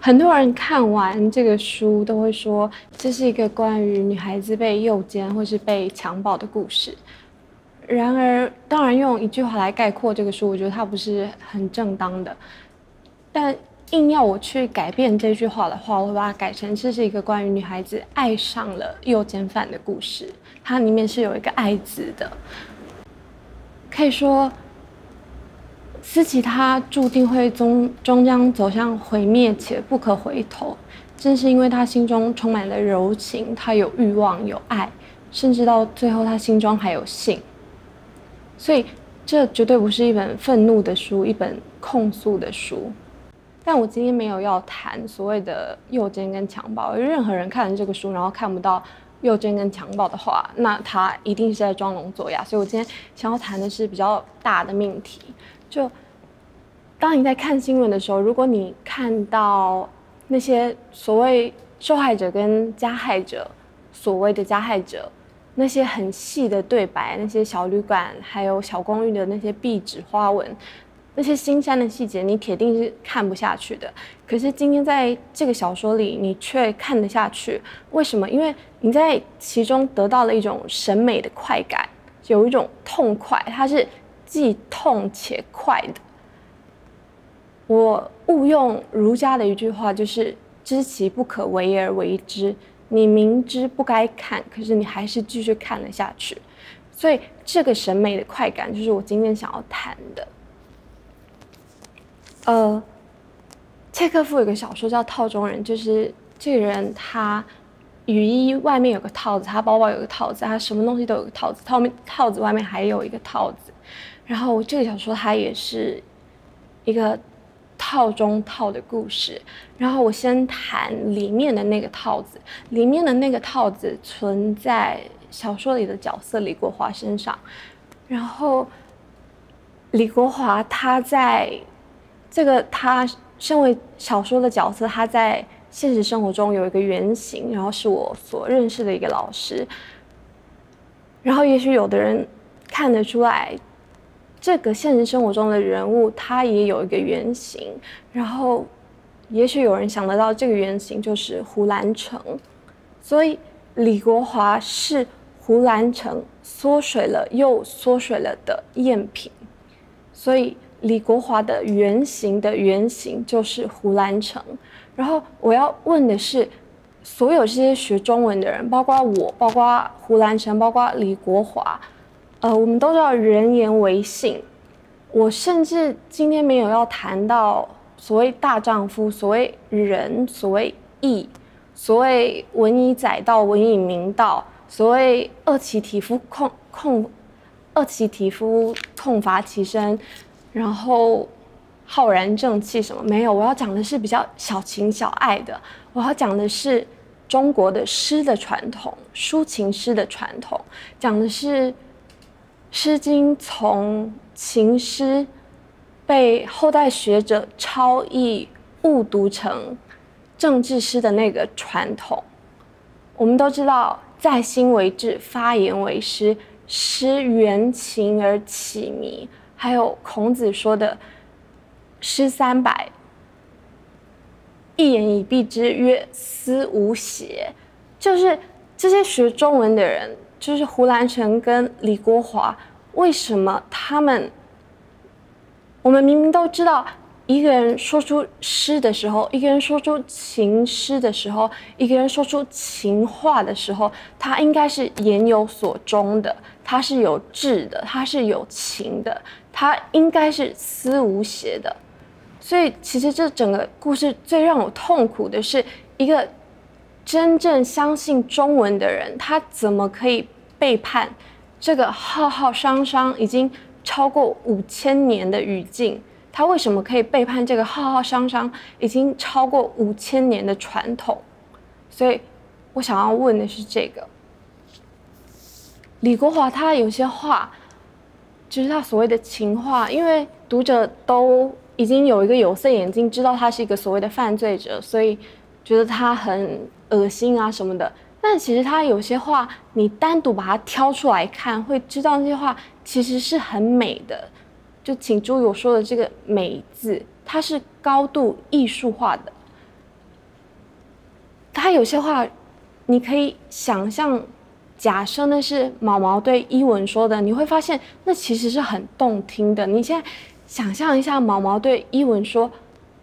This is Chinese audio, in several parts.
很多人看完这个书都会说，这是一个关于女孩子被诱奸或是被强暴的故事。然而，当然用一句话来概括这个书，我觉得它不是很正当的。但硬要我去改变这句话的话，我会把它改成这是一个关于女孩子爱上了诱奸犯的故事。它里面是有一个"爱"字的，可以说。思琪她注定会终将走向毁灭且不可回头，正是因为她心中充满了柔情，她有欲望有爱，甚至到最后她心中还有性。所以这绝对不是一本愤怒的书，一本控诉的书。但我今天没有要谈所谓的诱奸跟强暴，因为任何人看了这个书然后看不到诱奸跟强暴的话，那他一定是在装聋作哑。所以我今天想要谈的是比较大的命题。就当你在看新闻的时候，如果你看到那些所谓受害者跟加害者，所谓的加害者，那些很细的对白，那些小旅馆还有小公寓的那些壁纸花纹，那些心酸的细节，你铁定是看不下去的。可是今天在这个小说里，你却看得下去。为什么？因为你在其中得到了一种审美的快感，有一种痛快，它是既痛且快的。我误用儒家的一句话，就是知其不可为而为之。你明知不该看，可是你还是继续看了下去。所以这个审美的快感，就是我今天想要谈的。契诃夫有个小说叫《套中人》，就是这个人他雨衣外面有个套子，他包包有个套子，他什么东西都有个套子，套子外面还有一个套子。然后这个小说它也是一个套中套的故事。然后我先谈里面的那个套子，里面的那个套子存在小说里的角色李国华身上。然后李国华他在他身为小说的角色，他在现实生活中有一个原型，然后是我所认识的一个老师。然后也许有的人看得出来，这个现实生活中的人物他也有一个原型，然后也许有人想得到这个原型就是胡兰成。所以李国华是胡兰成缩水了又缩水了的赝品。所以李国华的原型就是胡兰成。然后我要问的是，所有这些学中文的人，包括我，包括胡兰成，包括李国华，我们都知道人言为信。我甚至今天没有要谈到所谓大丈夫，所谓仁，所谓义，所谓文以载道，文以明道，所谓二其体肤痛罚其身，然后浩然正气什么没有。我要讲的是比较小情小爱的，我要讲的是中国的诗的传统，抒情诗的传统，讲的是《诗经》从情诗被后代学者抄译误读成政治诗的那个传统。我们都知道在心为志，发言为诗，诗缘情而起靡。还有孔子说的诗300，一言以蔽之曰思无邪。就是这些学中文的人，就是胡兰成跟李国华，为什么我们明明都知道，一个人说出诗的时候，一个人说出情诗的时候，一个人说出情话的时候，他应该是言有所钟的，他是有志的，他是有情的，他应该是思无邪的。所以其实这整个故事最让我痛苦的是，一个真正相信中文的人，他怎么可以背叛这个浩浩汤汤已经超过5000年的语境？他为什么可以背叛这个浩浩汤汤已经超过5000年的传统？所以我想要问的是这个。李国华他有些话，就是他所谓的情话，因为读者都已经有一个有色眼镜，知道他是一个所谓的犯罪者，所以觉得他很恶心啊什么的。但其实他有些话，你单独把它挑出来看，会知道那些话其实是很美的。就请注意我说的这个“美”字，它是高度艺术化的。他有些话，你可以想象，假设那是毛毛对伊文说的，你会发现那其实是很动听的。你现在想象一下，毛毛对伊文说：“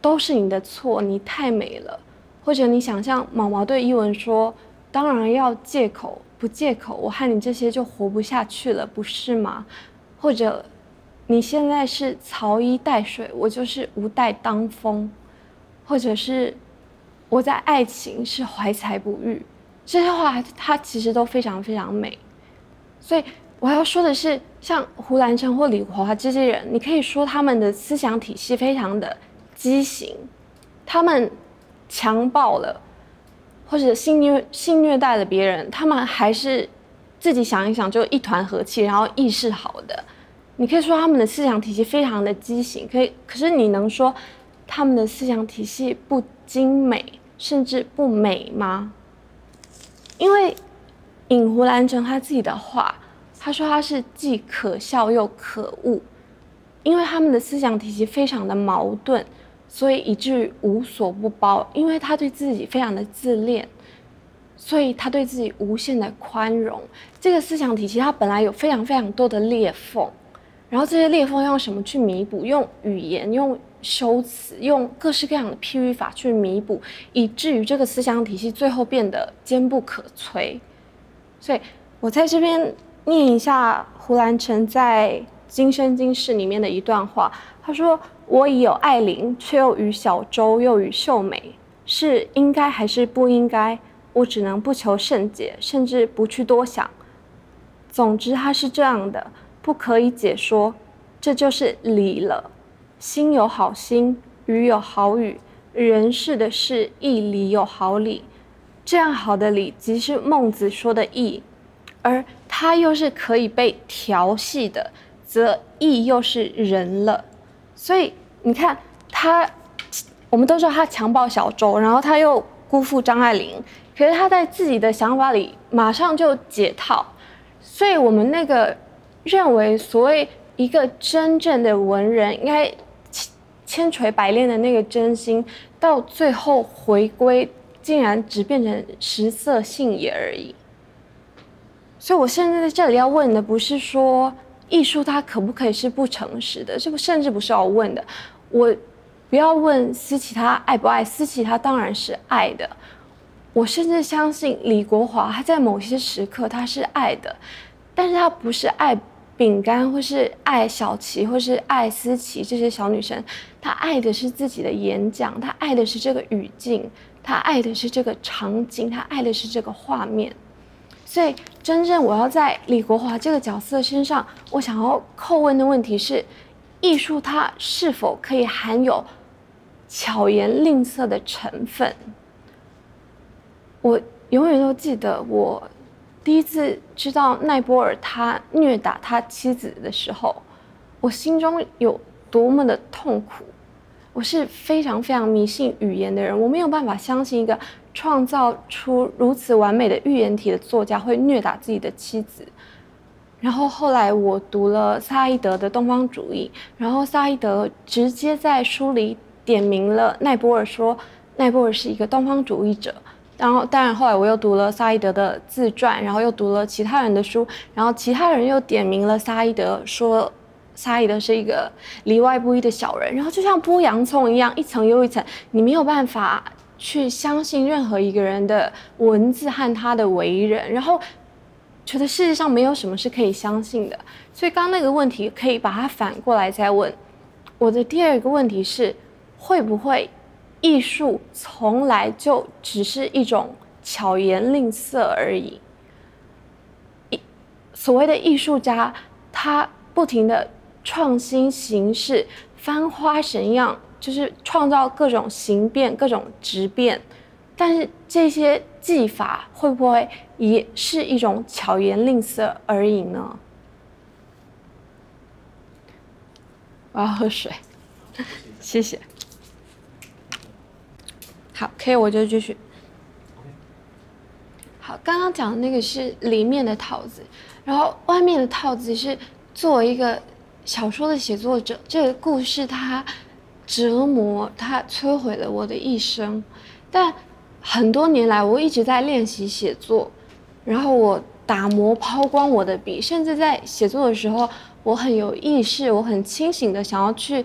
都是你的错，你太美了。”或者你想象毛毛对伊文说：“当然要戒口，不戒口，我和你这些就活不下去了，不是吗？”或者你现在是曹衣带水，我就是无带当风，或者是我在爱情是怀才不遇，这些话它其实都非常非常美。所以我要说的是，像胡兰成或李国华这些人，你可以说他们的思想体系非常的畸形，他们强暴了或者性虐待了别人，他们还是自己想一想就一团和气，然后意识好的。你可以说他们的思想体系非常的畸形，可是你能说他们的思想体系不精美，甚至不美吗？因为引胡兰成他自己的话，他说他是既可笑又可恶，因为他们的思想体系非常的矛盾，所以以至于无所不包。因为他对自己非常的自恋，所以他对自己无限的宽容。这个思想体系它本来有非常非常多的裂缝，然后这些裂缝用什么去弥补？用语言，用修辞，用各式各样的譬喻法去弥补，以至于这个思想体系最后变得坚不可摧。所以我在这边念一下胡兰成在《今生今世》里面的一段话，他说：“我已有爱玲，却又与小周，又与秀美，是应该还是不应该？我只能不求甚解，甚至不去多想。总之，它是这样的，不可以解说，这就是理了。心有好心，语有好语，人事的事亦理有好理。这样好的理，即是孟子说的义，而它又是可以被调戏的，则义又是人了。所以你看，我们都知道他强暴小周，然后他又辜负张爱玲，可是他在自己的想法里马上就解套。所以我们那个认为所谓一个真正的文人应该千锤百炼的那个真心，到最后回归，竟然只变成食色性也而已。所以我现在在这里要问的不是说艺术它可不可以是不诚实的，这个甚至不是要问的。我不要问思琪他爱不爱，思琪他当然是爱的。我甚至相信李国华他在某些时刻他是爱的，但是他不是爱饼干，或是爱小琪，或是爱思琪这些小女生，他爱的是自己的演讲，他爱的是这个语境，他爱的是这个场景，他爱的是这个画面。所以真正我要在李国华这个角色身上，我想要叩问的问题是，艺术它是否可以含有巧言令色的成分？我永远都记得我第一次知道奈波尔他虐打他妻子的时候，我心中有多么的痛苦。我是非常非常迷信语言的人，我没有办法相信一个创造出如此完美的寓言体的作家会虐打自己的妻子。然后后来我读了萨伊德的《东方主义》，然后萨伊德直接在书里点名了奈波尔，说奈波尔是一个东方主义者。然后当然后来我又读了萨伊德的自传，然后又读了其他人的书，然后其他人又点名了萨伊德，说萨伊德是一个里外不一的小人。然后就像剥洋葱一样，一层又一层，你没有办法去相信任何一个人的文字和他的为人，然后觉得世界上没有什么是可以相信的。所以刚刚那个问题可以把它反过来再问。我的第二个问题是，会不会艺术从来就只是一种巧言令色而已？所谓的艺术家，他不停的创新形式，翻花神样，就是创造各种形变、各种质变，但是这些技法会不会也是一种巧言令色而已呢？我要喝水，谢谢。好，可以，我就继续。好，刚刚讲的那个是里面的套子，然后外面的套子是作为一个小说的写作者，这个故事它折磨、它摧毁了我的一生。但很多年来我一直在练习写作，然后我打磨抛光我的笔，甚至在写作的时候，我很有意识，我很清醒的想要去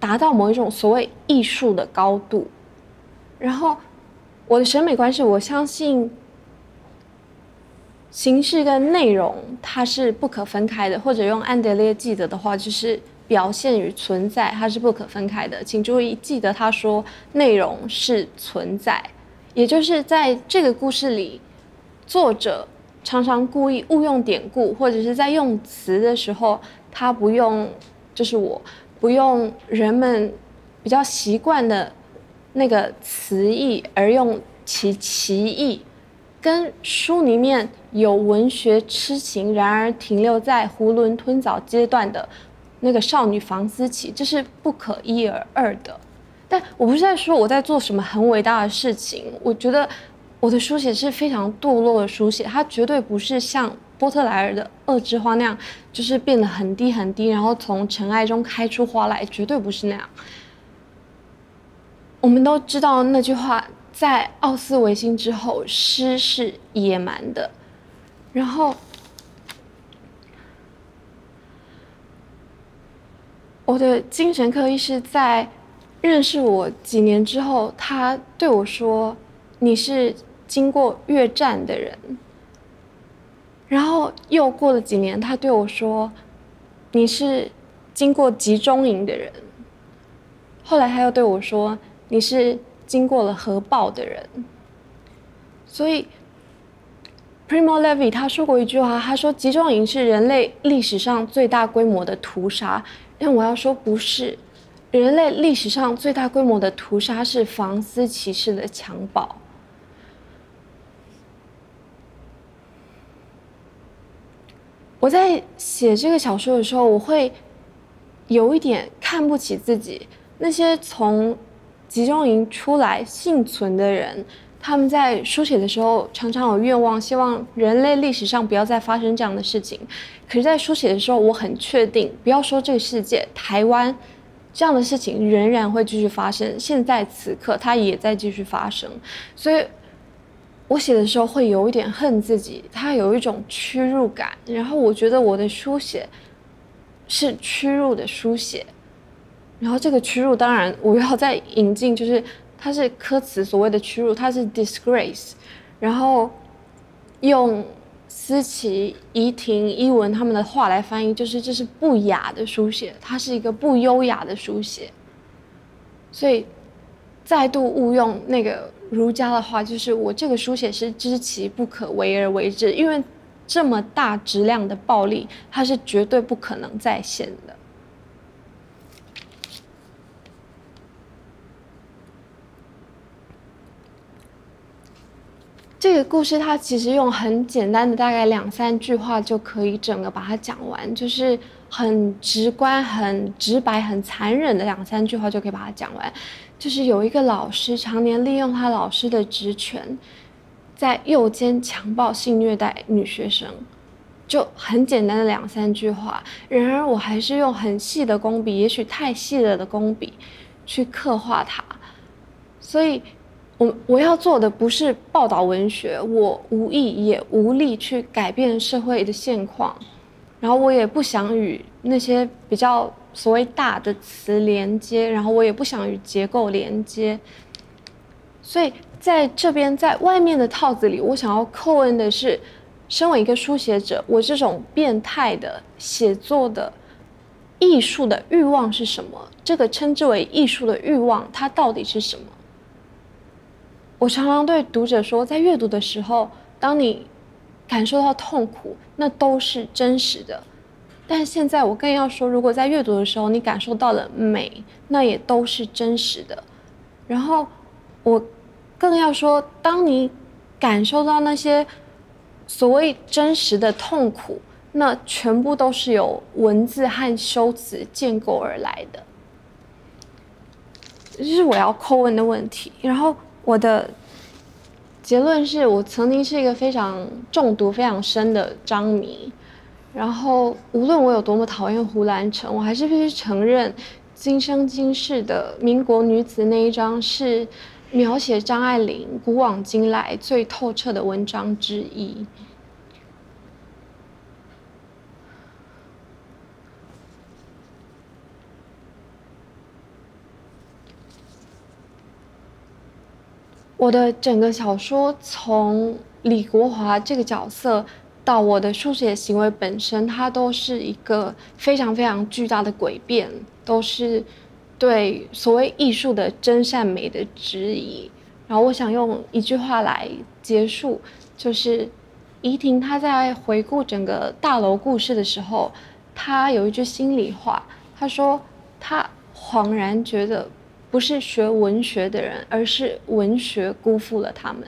达到某一种所谓艺术的高度。然后我的审美观是我相信形式跟内容它是不可分开的，或者用安德烈记得的话，就是表现与存在它是不可分开的。请注意，记得他说内容是存在，也就是在这个故事里，作者常常故意误用典故，或者是在用词的时候，他不用，就是我不用人们比较习惯的那个词义，而用其意，跟书里面有文学痴情，然而停留在囫囵吞枣阶段的那个少女房思琪，这是不可一而二的。但我不是在说我在做什么很伟大的事情，我觉得我的书写是非常堕落的书写，它绝对不是像波特莱尔的《恶之花》那样，就是变得很低很低，然后从尘埃中开出花来，绝对不是那样。我们都知道那句话，在奥斯维辛之后，诗是野蛮的。然后，我的精神科医师在认识我几年之后，他对我说：“你是经过越战的人。”然后又过了几年，他对我说：“你是经过集中营的人。”后来他又对我说：“你是经过了核爆的人。”所以 Primo Levi 他说过一句话，他说集中营是人类历史上最大规模的屠杀，但我要说不是，人类历史上最大规模的屠杀是房思琪式的强暴。我在写这个小说的时候，我会有一点看不起自己，那些从集中营出来幸存的人，他们在书写的时候常常有愿望，希望人类历史上不要再发生这样的事情。可是在书写的时候，我很确定，不要说这个世界，台湾这样的事情仍然会继续发生，现在此刻它也在继续发生。所以我写的时候会有一点恨自己，它有一种屈辱感，然后我觉得我的书写是屈辱的书写，然后这个屈辱当然我要再引进，就是它是科词所谓的屈辱，它是 disgrace， 然后用思琪、怡婷、伊文他们的话来翻译，就是这是不雅的书写，它是一个不优雅的书写，所以再度误用那个儒家的话，就是我这个书写是知其不可为而为之，因为这么大质量的暴力，它是绝对不可能再现的。这个故事它其实用很简单的大概2-3句话就可以整个把它讲完，就是很直观、很直白、很残忍的2-3句话就可以把它讲完。就是有一个老师常年利用他老师的职权，在诱奸、强暴、性虐待女学生，就很简单的2-3句话。然而我还是用很细的工笔，也许太细了的工笔去刻画它，所以我要做的不是报道文学，我无意也无力去改变社会的现况，然后我也不想与那些比较所谓大的词连接，然后我也不想与结构连接，所以在这边在外面的套子里，我想要叩问的是，身为一个书写者，我这种变态的写作的艺术的欲望是什么？这个称之为艺术的欲望，它到底是什么？我常常对读者说，在阅读的时候，当你感受到痛苦，那都是真实的。但现在我更要说，如果在阅读的时候你感受到了美，那也都是真实的。然后我更要说，当你感受到那些所谓真实的痛苦，那全部都是由文字和修辞建构而来的。这是我要叩问的问题。然后我的结论是，我曾经是一个非常中毒非常深的张迷，然后无论我有多么讨厌胡兰成，我还是必须承认今生今世的民国女子那一章是描写张爱玲古往今来最透彻的文章之一。我的整个小说从李国华这个角色到我的书写行为本身，它都是一个非常非常巨大的诡辩，都是对所谓艺术的真善美的质疑。然后我想用一句话来结束，就是怡婷她在回顾整个大楼故事的时候，她有一句心里话，她说她恍然觉得不是学文学的人，而是文学辜负了他们。